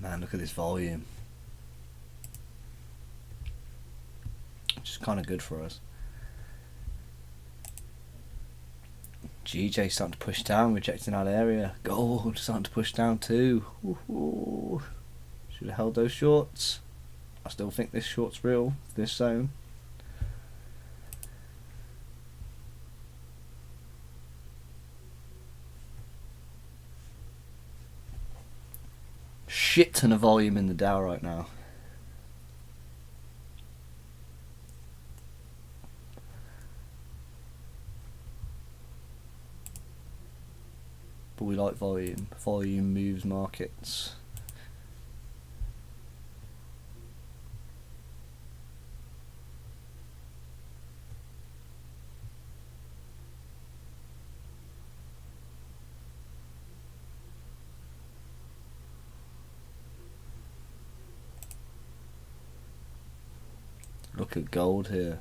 Man, look at this volume. Which is kind of good for us. GJ starting to push down, rejecting that area. Gold starting to push down too. Ooh. Should have held those shorts. I still think this short's real, this zone. Shit ton of volume in the Dow right now. But we like volume. Volume moves markets. Look at gold here.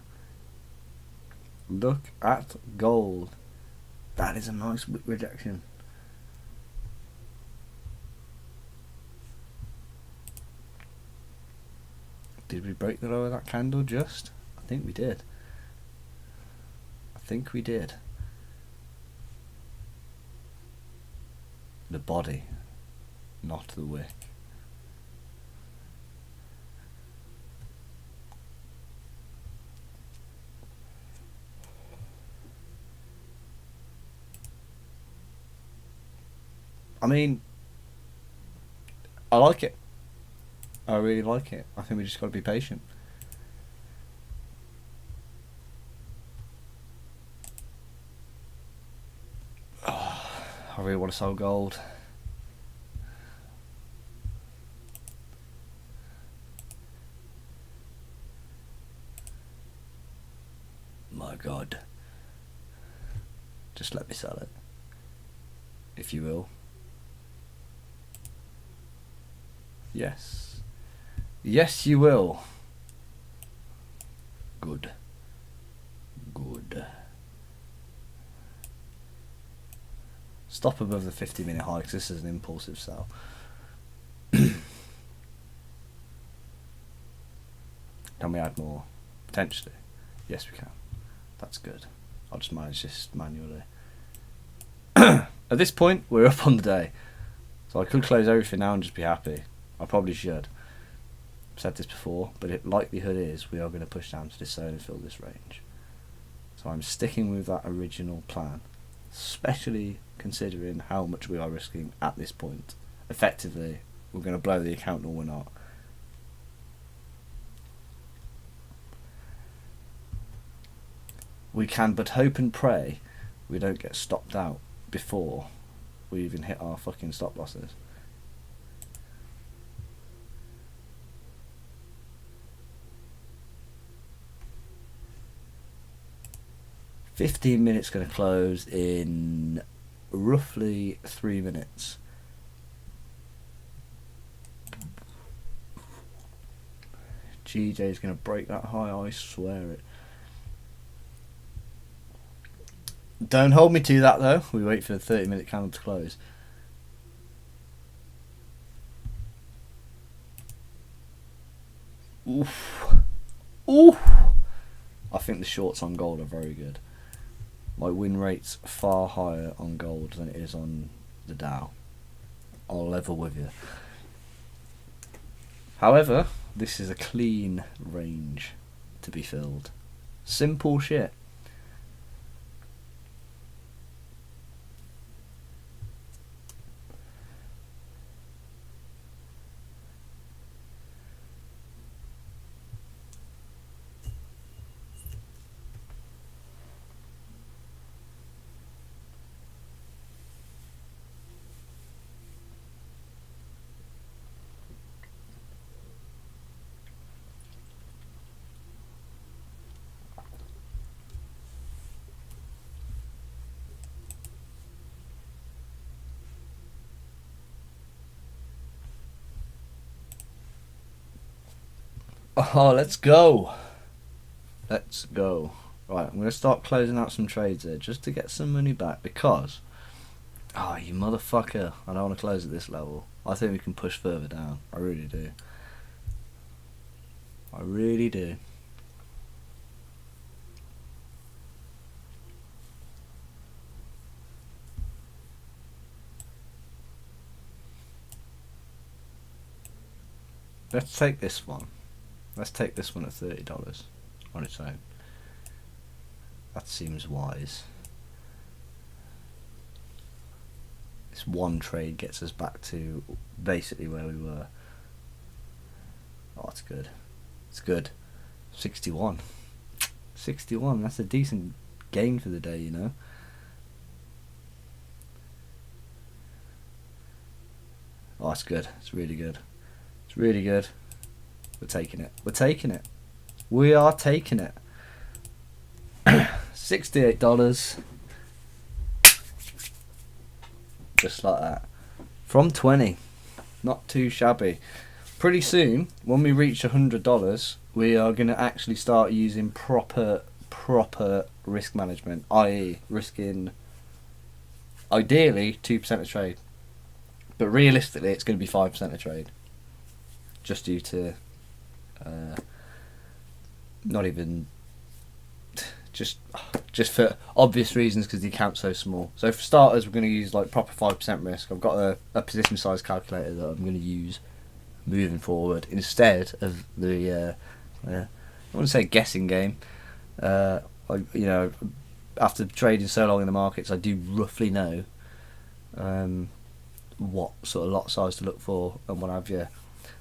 Look at gold. That is a nice wick rejection. Did we break the low of that candle just? I think we did. I think we did. The body, not the wick. I mean, I like it. I really like it. I think we just got to be patient. Oh, I really want to sell gold. My God. Just let me sell it, if you will. Yes. Yes, you will. Good. Good. Stop above the 50-minute high because this is an impulsive sell. Can we add more? Potentially. Yes, we can. That's good. I'll just manage this manually. At this point, we're up on the day. So I could close everything now and just be happy. I probably should. I've said this before, but the likelihood is we are going to push down to this zone and fill this range. So I'm sticking with that original plan, especially considering how much we are risking at this point. Effectively, we're going to blow the account or we're not. We can but hope and pray we don't get stopped out before we even hit our fucking stop losses. $15 minutes going to close in roughly 3 minutes. GJ is going to break that high, I swear it. Don't hold me to that though. We wait for the 30-minute candle to close. Oof. Oof. I think the shorts on gold are very good. My win rate's far higher on gold than it is on the Dow. I'll level with you. However, this is a clean range to be filled. Simple shit. Oh, let's go. Let's go. Right, I'm going to start closing out some trades here just to get some money back because... Oh, you motherfucker. I don't want to close at this level. I think we can push further down. I really do. I really do. Let's take this one. Let's take this one at $30 on its own. That seems wise. This one trade gets us back to basically where we were. Oh, it's good. It's good. 61. 61, that's a decent gain for the day, you know. Oh, it's good. It's really good. It's really good. We're taking it. We're taking it. We are taking it. $68. Just like that. From 20. Not too shabby. Pretty soon, when we reach $100, we are going to actually start using proper risk management, i.e. risking ideally 2% a trade. But realistically, it's going to be 5% a trade. Just due to not even just for obvious reasons because the account's so small. So for starters, we're going to use like proper 5% risk. I've got a position size calculator that I'm going to use moving forward instead of the I want to say guessing game. After trading so long in the markets, I do roughly know what sort of lot size to look for and what have you.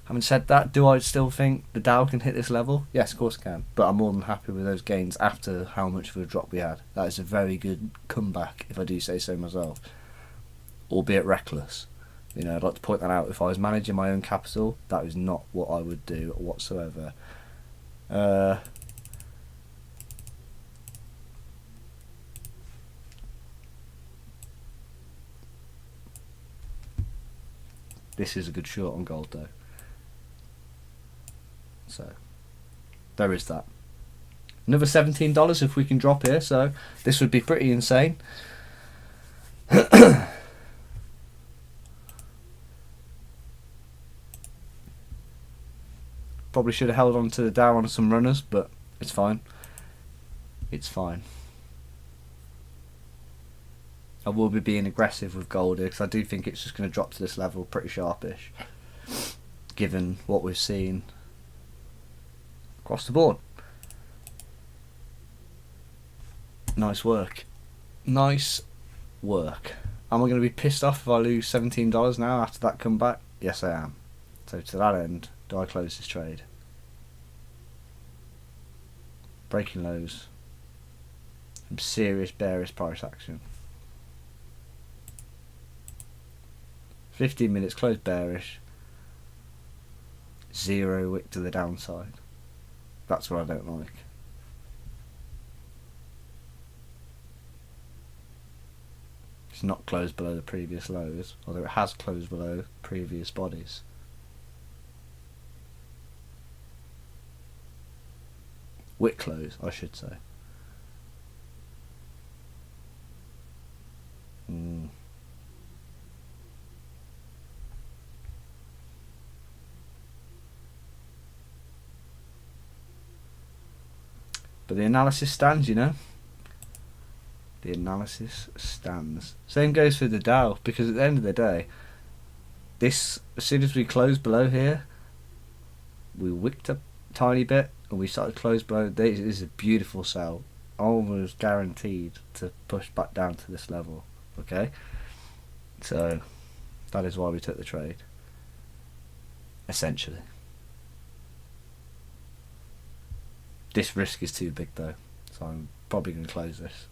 Having said that, do I still think the Dow can hit this level? Yes, of course it can. But I'm more than happy with those gains after how much of a drop we had. That is a very good comeback, if I do say so myself. Albeit reckless. You know, I'd like to point that out. If I was managing my own capital, that is not what I would do whatsoever. This is a good short on gold though. So, there is that. Another $17 if we can drop here, so this would be pretty insane. Probably should have held on to the Dow on some runners, but it's fine. It's fine. I will be being aggressive with gold here because I do think it's just going to drop to this level pretty sharpish, given what we've seen across the board. Nice work. Nice work. Am I going to be pissed off if I lose $17 now after that comeback? Yes, I am. So to that end, do I close this trade? Breaking lows. Some serious bearish price action. 15 minutes closed bearish. 0 wick to the downside. That's what I don't like. It's not closed below the previous lows, although it has closed below previous bodies. Wick close, I should say. But the analysis stands, you know. The analysis stands. Same goes for the Dow, because at the end of the day, This, as soon as we closed below here, we wicked up a tiny bit and we started to close below. This is a beautiful sell, almost guaranteed to push back down to this level. Okay, so that is why we took the trade, essentially. This risk is too big though, so I'm probably going to close this.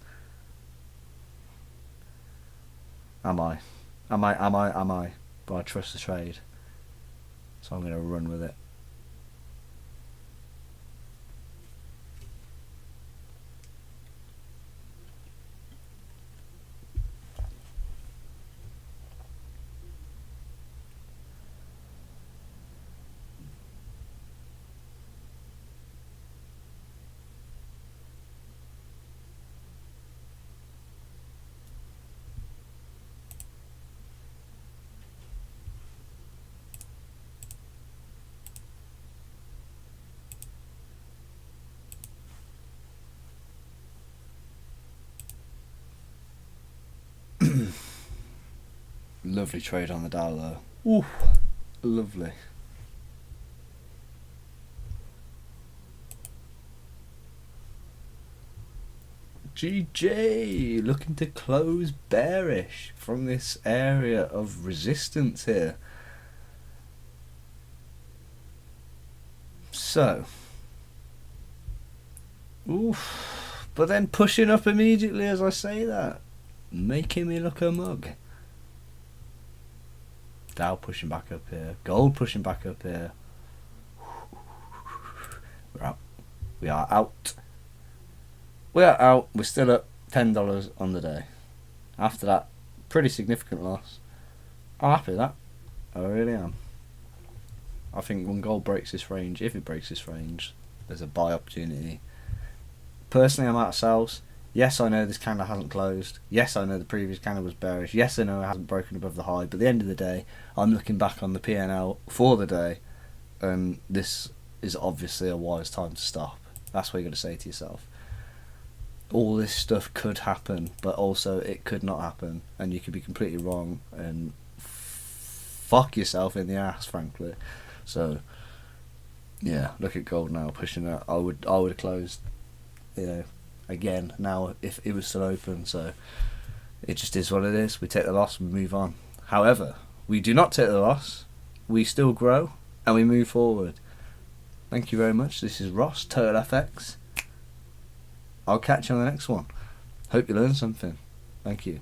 Am I? But I trust the trade, so I'm going to run with it. Lovely trade on the Dow though. Ooh, lovely. GJ looking to close bearish from this area of resistance here. So, oof, but then pushing up immediately as I say that, making me look a mug. Dow pushing back up here, gold pushing back up here. We're out. We are out. We are out. We're still at $10 on the day. After that, pretty significant loss. I'm happy with that. I really am. I think when gold breaks this range, if it breaks this range, there's a buy opportunity. Personally, I'm out of sales. Yes, I know this candle hasn't closed. Yes, I know the previous candle was bearish. Yes, I know it hasn't broken above the high. But at the end of the day, I'm looking back on the P&L for the day, and this is obviously a wise time to stop. That's what you're going to say to yourself. All this stuff could happen, but also it could not happen, and you could be completely wrong and fuck yourself in the ass, frankly. So, yeah, look at gold now pushing it. I would have closed, you know, again now if it was still open. So it just is what it is. We take the loss, we move on. However, we do not take the loss. We still grow and we move forward. Thank you very much. This is Ross, Total FX. I'll catch you on the next one. Hope you learned something. Thank you.